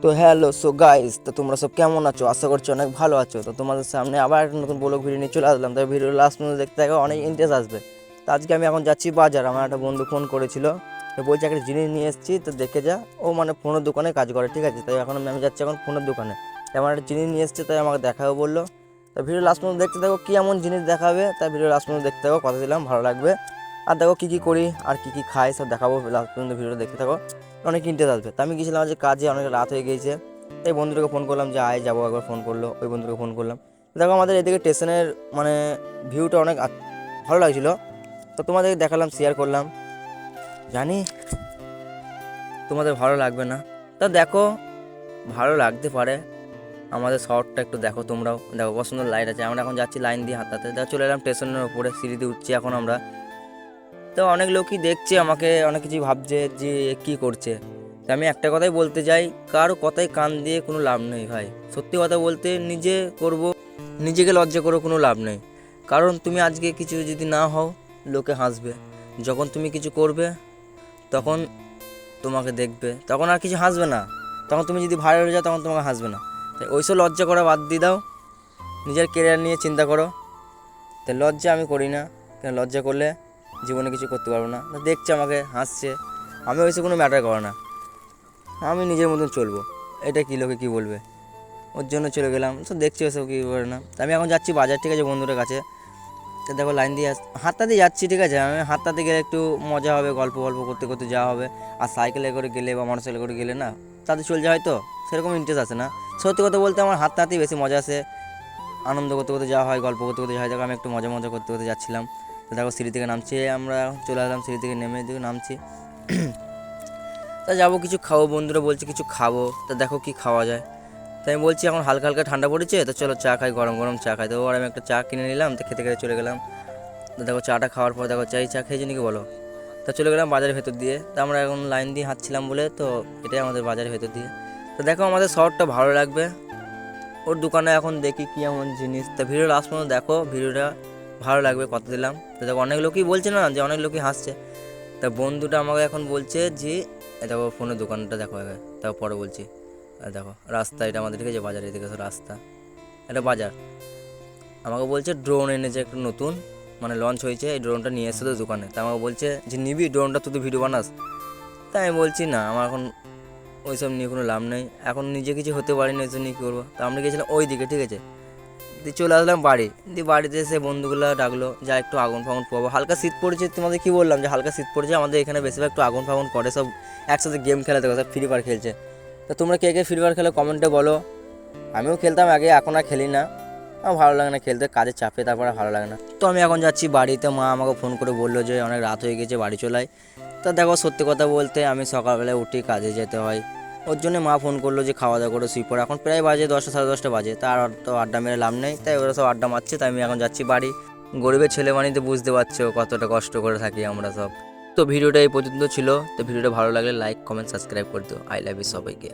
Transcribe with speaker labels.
Speaker 1: তো hello so guys, তো তোমরা সব কেমন আছো? আশা করছি অনেক ভালো আছো। তো তোমাদের সামনে আবার একটা নতুন ব্লগ ভিডিও নিয়ে চলে আসলাম। তো ভিডিও লাস্ট পর্যন্ত দেখতে থাকো, অনেক ইন্টারেস্ট আসবে। তো আজকে আমি এখন যাচ্ছি বাজার। আমার একটা বন্ধু ফোন করেছিল, তো বলছে একটা জিনিস নিয়ে এসেছি, তো দেখে যা। ও মানে ফোনের দোকানে কাজ করে, ঠিক আছে? তাই এখন আমি যাচ্ছি এখন ফোনের দোকানে। তাই আমার একটা জিনিস নিয়ে এসেছে, তাই আমাকে দেখাও বললো। তো ভিডিও লাস্ট পর্যন্ত দেখতে থাকো, কী এমন জিনিস দেখাবে। তাই ভিডিও লাস্ট পর্যন্ত দেখতে থাকো, কথা দিলাম ভালো লাগবে। আর দেখো কী কী করি আর কী কী খাই সব দেখাবো। লাস্ট পর্যন্ত ভিডিওটা দেখতে থাকো, অনেক ইন্টারেস্ট আসবে। তো আমি গেছিলাম আজ কাজে, অনেক রাত হয়ে গিয়েছে। তাই বন্ধুটাকে ফোন করলাম যে আয় যাবো, একবার ফোন করলো, ওই বন্ধুকে ফোন করলাম। দেখো আমাদের এদিকে স্টেশনের মানে ভিউটা অনেক ভালো লাগছিলো। তো তোমাদেরকে দেখালাম, শেয়ার করলাম। জানি তোমাদের ভালো লাগবে না, তা দেখো ভালো লাগতে পারে। আমাদের শহরটা একটু দেখো, তোমরাও দেখো কত সুন্দর লাইট আছে। আমরা এখন যাচ্ছি লাইন দিয়ে হাঁটাতে, দেখো চলে এলাম স্টেশনের ওপরে, সিঁড়িতে উঠছি এখন আমরা। তো অনেক লোকই দেখছে আমাকে, অনেক কিছু ভাবছে যে কি করছে। তা আমি একটা কথাই বলতে চাই, কারো কথায় কান দিয়ে কোনো লাভ নেই ভাই। সত্যি কথা বলতে, নিজে করব, নিজেকে লজ্জা করে কোনো লাভ নেই। কারণ তুমি আজকে কিছু যদি না হও, লোকে হাসবে। যখন তুমি কিছু করবে, তখন তোমাকে দেখবে, তখন আর কিছু হাসবে না। তখন তুমি যদি ভাইরাল হয়ে যাও, তখন তোমাকে হাসবে না। তাই ওইসব লজ্জা করা বাদ দিয়ে দাও, নিজের কেরিয়ার নিয়ে চিন্তা করো। তাই লজ্জা আমি করি না, কেন লজ্জা করলে জীবনে কিছু করতে পারবো না। দেখছে আমাকে হাসছে, আমি ওইসব কোনো ম্যাটার করে না। আমি নিজের মতন চলবো, এটা কী লোকে কী বলবে, ওর জন্য চলে গেলাম। তো দেখছি ওসব কী করে না। আমি এখন যাচ্ছি বাজার, ঠিক আছে, বন্ধুদের কাছে। তো দেখো লাইন দিয়ে হাতটাতে যাচ্ছি, ঠিক আছে। আমি হাতটাতে গেলে একটু মজা হবে, গল্প গল্প করতে করতে যাওয়া হবে। আর সাইকেলে করে গেলে বা মোটর সাইকেলে করে গেলে না, তাতে চলে যায়, হয়তো সেরকম ইন্টারেস্ট আসে না। সত্যি কথা বলতে আমার হাতটাতেই বেশি মজা আসে, আনন্দ করতে করতে যাওয়া হয়, গল্প করতে করতে যাওয়া হয়। দেখো আমি একটু মজা মজা করতে করতে যাচ্ছিলাম। তো দেখো সিঁড়ি থেকে নামছি, আমরা চলে আসলাম সিঁড়ি থেকে, নেমে দিকে নামছি। তা যাবো কিছু খাবো, বন্ধুরা বলছে কিছু খাবো। তা দেখো কি খাওয়া যায়। তাই আমি বলছি এখন হালকা হালকা ঠান্ডা পড়েছে, তো চলো চা খাই, গরম গরম চা খাই। তো আর আমি একটা চা কিনে নিলাম, তো খেতে খেতে চলে গেলাম। তো দেখো চাটা খাওয়ার পর দেখো চা খেয়েছি নাকি বলো। তা চলে গেলাম বাজারের ভেতর দিয়ে। তা আমরা এখন লাইন দিয়ে হাঁটছিলাম বলে, তো এটাই আমাদের বাজারের ভেতর দিয়ে। তো দেখো আমাদের শহরটা ভালো লাগবে। ওর দোকানে এখন দেখি কী এমন জিনিস। তা ভিডিও লাস্ট পর্যন্ত দেখো, ভিডিওটা ভালো লাগবে, কথা দিলাম। তো দেখো অনেক লোকই বলছে না, যে অনেক লোকই হাসছে। তা বন্ধুটা আমাকে এখন বলছে যে দেখো ফোনের দোকানটা দেখো আগে, তারপর পরে বলছি। দেখো রাস্তা, এটা আমাদের ঠিক আছে বাজার, এদিকে রাস্তা, এটা বাজার। আমাকে বলছে ড্রোন এনেছে একটা নতুন, মানে লঞ্চ হয়েছে, এই ড্রোনটা নিয়ে এসে তো দোকানে। তা আমাকে বলছে যে নিবি ড্রোনটা, তুই তো ভিডিও বানাস। তাই আমি বলছি না, আমার এখন ওইসব নিয়ে কোনো লাভ নেই, এখন নিজে কিছু হতে পারিনি, ওইসব নিয়ে কী করবো। তা আমরা গেছিলাম ওই দিকে, ঠিক আছে। দিয়ে চলে আসলাম বাড়ি, দিয়ে বাড়িতে এসে বন্ধুগুলো ডাকলো যা একটু আগুন ফাগুন পাবো। হালকা শীত পড়েছে, তোমাদের কি বললাম যে হালকা শীত পড়েছে। আমাদের এখানে বেশিরভাগ একটু আগুন ফাগুন করে, সব একসাথে গেম খেলা, দেখো সব ফ্রি ফায়ার খেলছে। তো তোমরা কে কে ফ্রি ফায়ার খেলো কমেন্টে বলো। আমিও খেলতাম আগে, এখন আর খেলি না, আমার ভালো লাগে না খেলতে, কাজের চাপে, তারপরে ভালো লাগে না। তো আমি এখন যাচ্ছি বাড়িতে, মা আমাকে ফোন করে বললো যে অনেক রাত হয়ে গেছে, বাড়ি চলাই। তা দেখো সত্যি কথা বলতে, আমি সকালবেলায় উঠি, কাজে যেতে হয়, ওর জন্য মা ফোন করলো যে খাওয়া দাওয়া করে শুই পড়ে। এখন প্রায় বাজে 10টা সাড়ে 10টা বাজে, তার তো আড্ডা মেরে লাভ নেই। তাই ওরা সব আড্ডা মারছে, তাই আমি এখন যাচ্ছি বাড়ি। গরিবের ছেলে মানিতে বুঝতে পারছো কতটা কষ্ট করে থাকি আমরা সব। তো ভিডিওটা এই পর্যন্ত ছিল। তো ভিডিওটা ভালো লাগলে লাইক কমেন্ট সাবস্ক্রাইব করে দিও। আই লাভ ইউ সবাইকে।